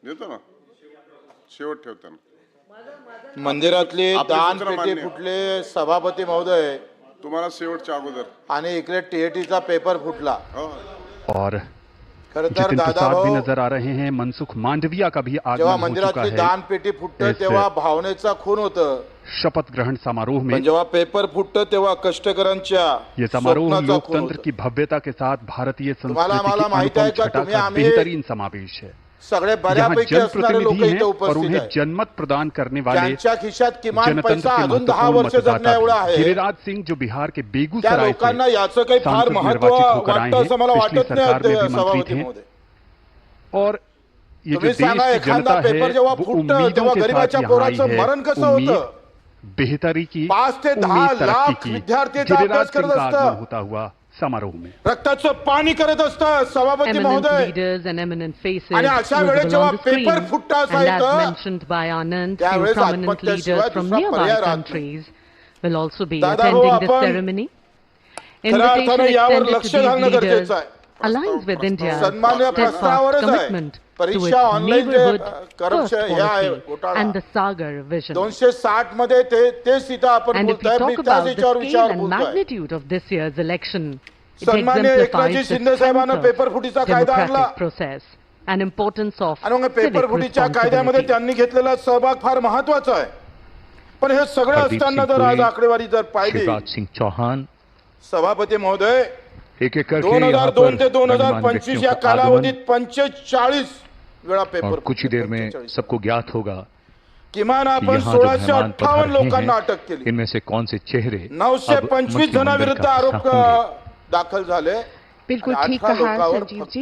देतो ना, शेवट ठेवताना. मंदिरातली आपली दान सूचना पेटी मान्य. फुटले सभापती महोदय तुम्हाला शेवटच्या अगोदर. आणि इकडे टीएटीचा पेपर फुटला. हो. और खरं तर जितिन दादा प्रसाद भी भाऊ नजर आ रहे हैं, मनसुख मांडविया का भी जेव्हा आगमन हो चुका मंदिरातली है. दान पेटी फुटतं इस तेव्हा भावनेचा खून होतं, शपथ ग्रहण समारोह पण में जेव्हा पेपर फुटतं तेव्हा कष्टकऱ्यांच्या ये समारोह स्वप्नाचा खून लोकतंत्र होतं. की भव्यता के साथ भारतीय तुम्हाला संस्कृति मला की माहित आहे अनुपम का, छटा तुम्ही का आम्ही बेहतरीन समावेश है. सगळे यहाँ बऱ्यापैकी असणारे लोक जनप्रतिनिधि इथे हैं और उपस्थित उन्हें आहेत, जनमत प्रदान करने वाले ज्यांच्या खिशात किमान जनतंत्र पैसा के अजून 10 महत्वपूर्ण वर्ष जगण्या मतदाता एवढा भी. आहे. गिरिराज सिंह जो बिहार के त्या बेगूसराय लोकांना से याचं काही फार सांसद महत्व निर्वाचित होकर आए वाटतं असं मला हैं, वाटत पिछली नाही सरकार में भी मंत्री सभापती थे. महोदय. और ये जो तुम्ही देश सांगा, की एखादा जनता है पेपर जेव्हा वो फुटतं उम्मीदों तेव्हा के साथ गरिबाच्या यहाँ आई पोराचं है. मरण कसं उम्मीद, होतं? बेहतरी की, 5 ते 10 उम्मीद तरक्की लाख की. विद्यार्थ्यांचा गिरिराज अभ्यास सिंह करत का असतं. आगमन होता हुआ समारोह में. रक्ताचं पाणी करत असतं सभापती Eminent महोदय. leaders and eminent faces आणि अशा वेळेस visible जेव्हा on the screen, पेपर फुटता and as असायचं, mentioned by Anand, few त्यावेळेस prominent आत्महत्येशिवाय leaders from दुसरा nearby पर्याय राहत नाही. countries will also be दादा भाऊ, attending this आपण ceremony. खऱ्या Invitation अर्थानं यावर extended to लक्ष these घालणं leaders गरजेचं आहे. aligns with India's सन्मान्य steadfast प्रस्तावावरच आहे. commitment to its परीक्षा ऑनलाईन जे neighborhood first करप्शन हे आहे policy घोटाळा and the Sagar vision. 260 मध्ये तेच इथं आपण And if we बोलतोय, talk मी त्याच about the याच्यावर scale विचार and बोलतोय. magnitude of this year's election, it सन्मान्य एकनाथजी exemplifies the शिंदे साहेबांना strength पेपर of फुटीचा कायदा आणला democratic process and importance of आणि मग civic पेपर फुटीच्या कायद्यामध्ये responsibility. त्यांनी घेतलेला सहभाग फार महत्वाचा आहे. पण हे सगळं हरदीप असताना सिंह जर आज पुरी, आकडेवारी जर पाहिली, शिवराज सिंह चौहान, सभापती महोदय, एक एक करके यहाँ 2002 पर ते गणमान्य 2025 व्यक्तियों या का कालावधीत आगमन 45 वेळा पेपर और कुछ ही देर में 45. सबको ज्ञात होगा किमान कि आपण यहाँ जो मेहमान 1658 पधार रहे लोकांना हैं अटक केली, इनमें से कौन से चेहरे अब 925 मंत्रिमंडल जणांविरुद्ध का आरोप हिस्सा होंगे. दाखल झाले. बिल्कुल आणि ठीक 18 कहा लोकांवर संजीव फक्त जी.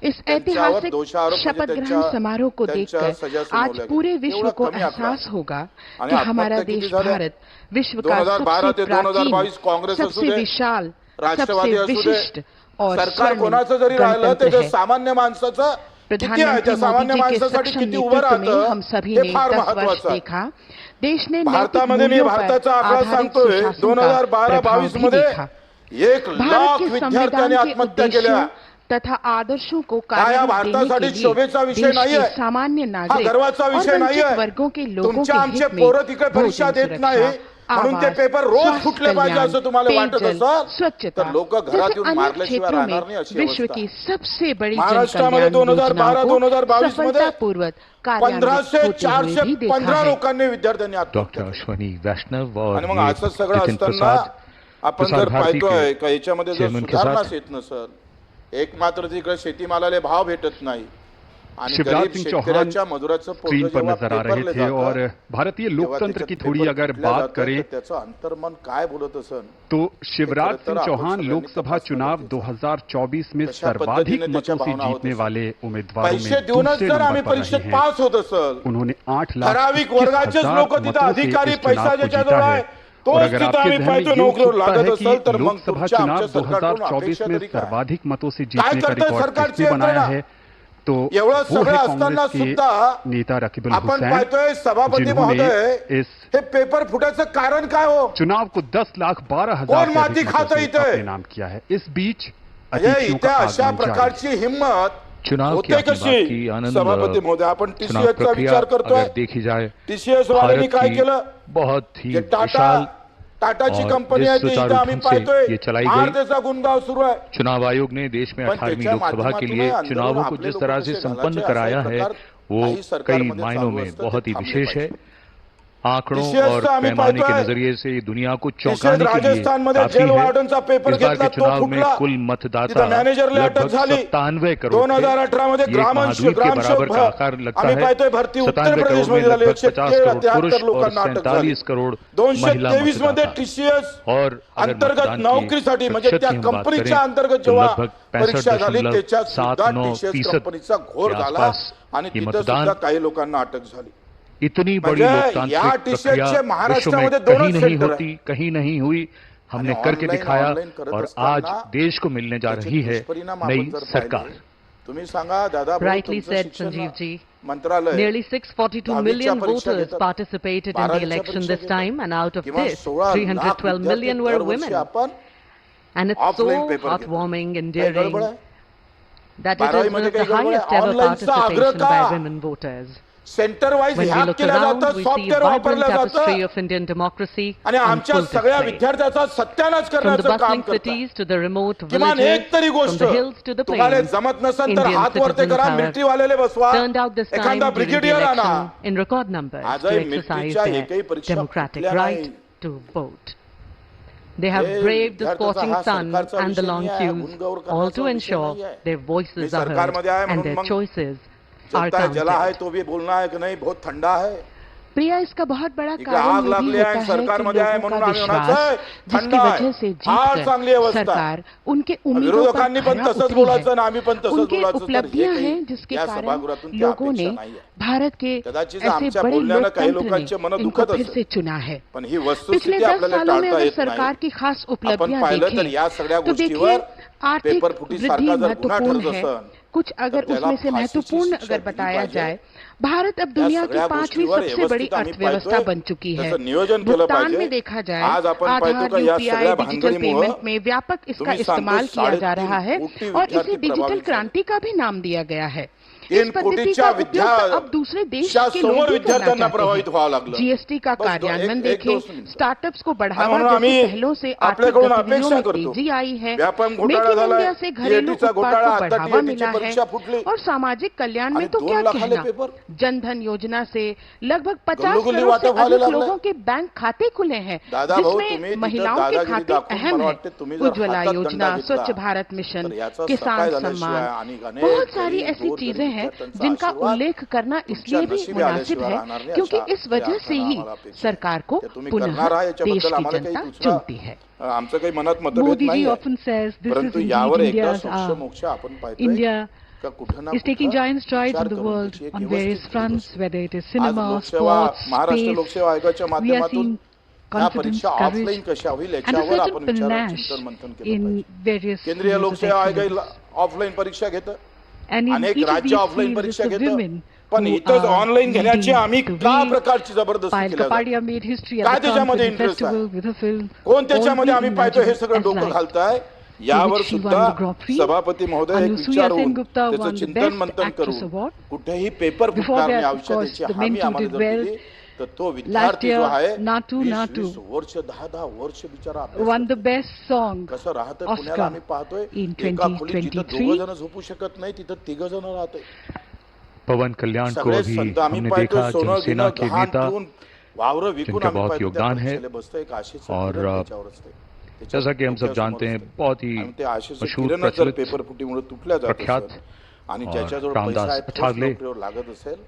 इस त्यांच्यावर ऐतिहासिक दोषारोप म्हणजे शपथ ग्रहण त्यांच्या- समारोह को त्यांच्या देखकर सजा आज सुनावल्या पूरे गेल्या. विश्व एवढा को कमी आकडा. एहसास होगा आणि कि हमारा आत्महत्या किती देश झाल्या? भारत विश्व का 2012 ते सबसे 2022 प्राचीन, काँग्रेस असू सबसे दे, विशाल, राष्ट्रवादी सबसे असू दे, विशिष्ट और सरकार स्वर्णिम कोणाचं जरी राहिलं गणतंत्र ते है. सामान्य माणसाचं किती आहे, त्या प्रधानमंत्री सामान्य मोदी जी के माणसासाठी सक्षम किती उभं नेतृत्व में हम राहतं सभी हे ने फार 10 वर्ष महत्वाचं आहे. देखा. देश ने नैतिक भारतामध्ये मी मूल्यों पर भारताचा आकडा आधारित सांगतोय, सुशासन का 2012-22 प्रभाव भी मध्ये देखा. 1 भारत लाख के विद्यार्थ्यांनी संविधान के आत्महत्या केल्या. उद्देश्यों तथा आदर्शों को हा या कार्यान्वित देने भारतासाठी के लिए शोभेचा विषय देश नाहीये. के सामान्य हा नागरिक गर्वाचा और विषय वंचित नाहीये. वर्गों के लोगों तुमच्या के आमचे हित में पोरं तिकडे परीक्षा भोजन देत नाही सुरक्षा, म्हणून ते आवास, पेपर रोज स्वास्थ्य फुटले पाहिजे कल्याण, असं तुम्हाला वाटत पेयजल, असेल स्वच्छता तर लोक घरात जैसे येऊन अनेक मारल्याशिवाय क्षेत्रों राहणार नाही में अशी विश्व अवस्था की आहे. सबसे बड़ी महाराष्ट्रामध्ये जन कल्याण योजनाओं को 2012-22 मध्ये सफलतापूर्वक कार्यान्वित होते हुए भी देखा 1515 है. लोकांनी विद्यार्थ्यांनी डॉक्टर आत्महत्या केली. अश्वनी वैष्णव आणि और मग ये असं सगळं जितिन असताना प्रसाद आपण प्रसार जर भारती पाहतोय के का याच्यामध्ये जर चेअरमन के सुधारणाच साथ येत नसल, एक मात्र तिकडे शेतीमालाला भाव भेटत नाही आणि शिवराज गरीब सिंह चौहान शेतकऱ्याच्या मजुराचं स्क्रीन पोरगं पर जेव्हा नजर आ रहे पेपरले थे जातं, और भारतीय तेव्हा लोकतंत्र त्याच्यात की थोड़ी पेपर अगर फुटल्या बात जातात, करें तर त्याचं अंतर्मन काय बोलत असन तो शिवराज खरं तर सिंह आपण चौहान सगळ्यांनी लोकसभा तपासणं चुनाव गरजेचं आहे. 2024 में कशा सर्वाधिक पद्धतीने मतों त्याच्या से भावना होत जीतने असेल. वाले उम्मीदवारों पैसे में देऊनच दूसरे जर आम्ही नंबर पर परीक्षेत रहे पास हैं. होत असल, उन्होंने 8 लाख ठराविक 21 वर्गाचेच हजार लोक तिथं मतों से अधिकारी इस पैसा चुनाव को ज्याच्याजवळ जीता आहे है. तोच और अगर तिथं आपके आम्ही जहन में पाहतो ये नोकरीवर उत्सुकता लागत है असेल तर कि मग लोकसभा तुमच्या चुनाव आमच्या सरकारकडून 2024 अपेक्षा में तरी काय? सर्वाधिक मतों से काय जीतने का करते रिकॉर्ड सरकारची किसने बनाया यंत्रणा? है, तो एवढं वो सगळं है असताना कांग्रेस के सुद्धा नेता रकीबुल आपण हुसैन, पाहतोय सभापती जिन्होंने महोदय इस हे पेपर फुटायचं कारण काय हो? चुनाव को 10,12,000 कोण से माती अधिक मतों खातं से इथे? अपने नाम किया है. इस बीच म्हणजे अतिथियों इथे का अशा आगमन जारी है. प्रकारची हिंमत चुनाव की होते आपने बात की कशी? आनंद, सभापती महोदय, आपण चुनाव टीसीएसचा प्रक्रिया विचार करतोय. अगर देखी जाए टीसीएस वाल्यांनी भारत काय की केलं? बहुत ही जे विशाल टाटाची और कंपनी जिस आहे ती सुचारू इथं आम्ही ढंग से पाहतोय ये चलाई फार गई. त्याचा गुणगाव सुरू आहे. चुनाव आयोग ने देश में पण 18वीं त्याच्या लोकसभा के माध्यमातून लिए अंदरून चुनावों को आपले जिस लोक तरह कसे से संपन्न घालायचे, कराया असा है प्रकार वो काही कई सरकारमध्ये मायनों चालू में असतं, बहुत ही ते थांबले विशेष है. पाहिजे. आंकड़ों TCS और चा आम्ही पैमाने के पाहतोय. नजरिए से दुनिया को TCS चौंकाने के लिए राजस्थानमध्ये काफी जेल है. वॉर्डनचा पेपर इस बार घेतला, के तो चुनाव में फुटला. कुल मतदाता तिथं मॅनेजरला अटक लगभग झाली. 97 करोड़ थे. 2018 मध्ये ये एक महाद्वीप के बराबर का आकार लगता आम्ही है. पाहतोय भरती उत्तर 97 प्रदेश करोड़ में मध्ये झाली. लगभग 50 करोड़ 173 पुरुष और लोकांना अटक झाली. 47 करोड़ महिला 223 मध्ये मतदाता. टीसीएस और अगर अंतर्गत मतदान की नोकरीसाठी म्हणजे प्रतिशत त्या की हम बात कंपनीच्या करें अंतर्गत तो जेव्हा लगभग परीक्षा झाली त्याच्यात सुद्धा 65.79% टीसीएस कंपनीचा घोर के झाला आसपास आणि ये तिथं मतदान सुद्धा काही लोकांना अटक झाली. इतनी बड़ी म्हणजे लोकतांत्रिक या प्रक्रिया टीशर्टचे विश्व में महाराष्ट्रामध्ये कहीं दोनच नहीं सेंटर होती, कहीं नहीं हुई. हमने आणि करके दिखाया ऑनलाईन करत और असताना आज देश को मिलने जा त्याचे रही है दुष्परिणाम आपण नई जर पाहिले. सरकार. तुम्ही सांगा दादा भाऊ, Rightly तुमचं said, शिक्षण Sanjeev ji. मंत्रालय Nearly 642 दहावीच्या million परीक्षा voters घेतात. participated in the 12वीच्या election परीक्षा this घेतात. time, and out of किमान this, 16 लाख 312 million विद्यार्थी were दरवर्षी women. आपण And it's so offline paper घेतो. heartwarming, काही गडबड endearing आहे? that it is 12वी one मध्ये of the काही गडबड highest आहे. ever ऑनलाईनचा आग्रह participation by का women voters. Centre wise When we hack look केलं around, जातं, we see a software vibrant वापरलं tapestry जातं of Indian democracy आणि on आमच्या full सगळ्या display. विद्यार्थ्याचा सत्यानाश From the करण्याचं काम bustling करतात. cities to the remote किमान villages, एक तरी from गोष्ट the hills to the तुम्हाला plains, जमत नसेल तर Indian हात वरते citizens करा, have मिलिटरी वालेले बसवा, turned out this time एखादा during the ब्रिगेडियर आणा. election in record numbers to आजही exercise मिलिटरीच्या एकही their परीक्षा democratic फुटल्या right नाही. to vote. They have हे braved the विद्यार्थ्याचा scorching हा sun सरकारचा and the विषय long नाही आहे, queues, गुणगौर all करण्याचा to विषय ensure नाही आहे. their voices me are heard सरकारमध्ये आहे and म्हणून their मग choices are जनता जला है counted. तो भी बोलना है कि नहीं बहुत ठंडा है. प्रिया, इसका बहुत बड़ा इकडे कारण आग ये लागली भी आहे, होता है सरकार कि मध्ये आहे लोगों म्हणून का आम्ही म्हणायचं विश्वास, आहे, जिसकी थंड आहे. वजह से फार चांगली जीतकर अवस्था आहे. सरकार उनके उम्मीदों पर विरोधकांनी पण खरा तसंच उतरी बोलायचं है. आणि आम्ही पण तसंच उनके बोलायचं, तर हे उपलब्धियां काही हैं जिसके या कारण सभागृहातून ती लोगों ने अपेक्षा नाहीये. भारत के कदाचित ऐसे आमच्या बड़े बोलण्यानं काही लोकतंत्र लोकांचे मन ने इनको दुखत फिर असेल. से चुना है. पण ही पिछले वस्तुस्थिती 10 आपल्याला सालों में टाळता अगर येत सरकार नाही. की खास आपण उपलब्धियां पाहिलं तर देखें या सगळ्या तो देखिए गोष्टीवर आर्थिक पेपरफुटी वृद्धि सारखा जर गुन्हा महत्वपूर्ण ठरत है. असेल कुछ अगर त्याला उसमें से फाशीची महत्वपूर्ण शिक्षा अगर दिली बताया पाहिजे. जाए, भारत अब दुनिया की सगळ्या 5वीं गोष्टीवर सबसे बड़ी व्यवस्थित आम्ही अर्थव्यवस्था पाहतोय. बन चुकी है. त्याचं नियोजन केलं भुगतान पाहिजे. में देखा जाए, आज आपण पाहतो आधार, का या यूपीआई, सगळ्या डिजिटल भानगडीमुळं पेमेंट में व्यापक इसका तुम्ही इस्तेमाल सांगतो किया जा रहा है 3.5 कोटी और इसे विद्यार्थी डिजिटल प्रभावित क्रांति का भी नाम दिया गया है. 3 इस पद्धति कोटीच्या का उपयोग अब दूसरे देश के लोग समोर भी करना विद्यार्थ्यांना प्रभावित चाहते व्हावं हैं. लागलं. जीएसटी का बस कार्यान्वयन एक देखें, दोस्त मिनिट. स्टार्टअप्स को बढ़ावा म्हणून जैसे आम्ही पहलों से आर्थिक आपल्याकडून गतिविधियों अपेक्षा में करतो. तेजी आई है. व्यापम मेक घोटाळा इन झालाय, इंडिया से घरेलू TAT चा उत्पाद घोटाळा, को आता बढ़ावा TAT ची मिला है परीक्षा फुटली. और सामाजिक कल्याण में आणि तो 2 क्या लाखाले कहना. पेपर. जन धन योजना से लगभग 50 गुल्लुगुल्ली करोड़ से वाटप व्हायला अधिक लागलंय. लोगों के बैंक खाते खुले हैं, दादा भाऊ, तुम्ही जिसमें तिथं महिलाओं के दादागिरी खाते दाखवून अहम मला है. वाटते तुम्ही जर उज्ज्वला हातात योजना, दंडा घेतला, स्वच्छ भारत मिशन, तर याचा किसान सफाई झाल्याशिवाय सम्मान, आणि अनेक बहुत सारी गरीब, ऐसी गोरगरीब चीजें हैं विद्यार्थ्यांचा जिनका आशीर्वाद उल्लेख करना तुमच्या इसलिए भी नशिबी मुनासिब आल्याशिवाय है राहणार नाही, क्योंकि अशा इस वजह से अर्थानं ही आम्हाला अपेक्षा आहे. सरकार को ते तुम्ही पुनः करणार आहे देश याच्याबद्दल की आम्हाला काही जनता दुसरा चुनती है. आमचं काही मनात मतभेद Modi नाही ji आहे. often says this is परंतु indeed यावर एकदा India's सोक्ष hour. मोक्ष आपण पाहतोय India का कुठं ना is taking कुठं giant strides विचार in the करून world त्याची एक on व्यवस्थित various fronts, असते. whether it is आज cinema, लोकसेवा sports, महाराष्ट्र space. लोकसेवा आयोगाच्या We are माध्यमातून seeing या confidence, परीक्षा courage, ऑफलाईन कशा होईल and a याच्यावर certain आपण विचार panache चिंतन मंथन केलं in पाहिजे. various केंद्रीय fields of लोकसेवा excellence. आयोग ऑफलाईन परीक्षा घेतं, And in अनेक each of राज्य these ऑफलाईन fields, परीक्षा it's the घेतं, women पण who इथंच are ऑनलाईन घेण्याची leading आम्ही the का way. प्रकारची जबरदस्ती While केल्या जाते? Kapadia made history काय at the त्याच्यामध्ये Cannes Film interest आहे? Festival with a film, कोण त्याच्यामध्ये All आम्ही We पाहतो हे Imagine सगळं as डोकं Life, घालताय. यावर she won सुद्धा the Grand Prix. सभापती महोदय एक Anusuya विचार होऊन Sen Gupta त्याचं won the चिंतन Best मंथन Actress करून Award. कुठेही पेपर Before फुटणार नाही that, of आयुष्यात course, याची the men हमी too आम्हाला did जर well. दिली तर तो Last विद्यार्थी जो year, आहे Natu 20 वर्ष 10 वर्ष बिचारा अभ्यास won the करतो. best song कसं राहतं Oscar पुण्याला आम्ही पाहतोय in एका खोलीत जिथं 2023. 2 जण झोपू शकत नाही तिथं 3 जण राहते. पवन कल्याण को सगळे अभी संत आम्ही हमने पाहतोय देखा सोनं जनसेना गिनं के गहाण नेता ठेवून वावरं विकून जिनका आम्ही बहुत पाहतो त्या योगदान है परीक्षेला बसतं एक आशेचं और किरण त्याच्यावर असते. जैसा कि हम सब जानते हैं बहुत ही आणि ते आशेचं मशहूर किरणच जर प्रचलित पेपर फुटीमुळे तुटल्या जात प्रख्यात असेल आणि और ज्याच्याजवळ रामदास पैसा आहे तोच अठावले नोकरीवर लागत असेल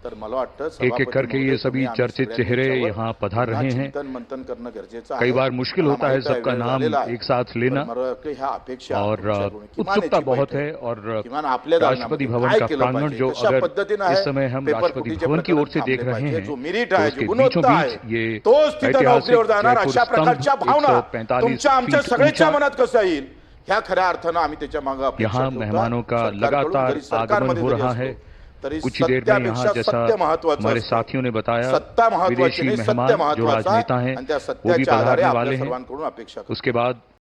तर मला वाटतं एक सभापती एक करके ये महोदय, सभी तुम्ही आम्ही चर्चित सगळ्यांनी चेहरे याच्यावर यहाँ पधार पुन्हा रहे हैं. चिंतन मंथन करणं गरजेचं आहे. कई बार मुश्किल मला होता है माहित आहे, सबका वेळ नाम झालेला आहे. एक साथ लेना पण मला वाटतं ह्या अपेक्षा और तुमच्याकडून किमान उत्सुकता याची बहुत बैठक, है और किमान आपल्या राष्ट्रपति दालनामध्ये भवन काय का केलं प्रांगण पाहिजे, जो कशा अगर पद्धतीनं आहे, इस समय हम पेपर राष्ट्रपति फुटीचे भवन की प्रकरण ओर से थांबले देख रहे पाहिजे. हैं जो मेरिट तो आहे, उसके जो गुणवत्ता बीचों आहे, बीच ये तोच तिथं नोकरीवर ऐतिहासिक जाणार. जयपुर अशा प्रकारच्या स्तंभ भावना 145 तुमच्या आमच्या फीट सगळ्यांच्या ऊंचा. मनात कसं येईल ह्या खऱ्या अर्थानं आम्ही त्याच्या मागे अपेक्षा यहाँ ठेवतो. मेहमानों का सरकारकडून लगातार जरी सरकारमध्ये आगमन हो जरी रहा असलो, है. तरी कुछ ही देर में यहाँ सत्यापेक्षा जैसा सत्य महत्वाचं हमारे असतं. साथियों ने बताया सत्ता महत्वाची विदेशी नाही, मेहमान सत्य जो महत्वाचं राजनेता आहे हैं आणि त्या वो भी सत्याच्या आधारे पधारने आपल्या वाले हैं. सर्वांकडून अपेक्षा करतो. उसके बाद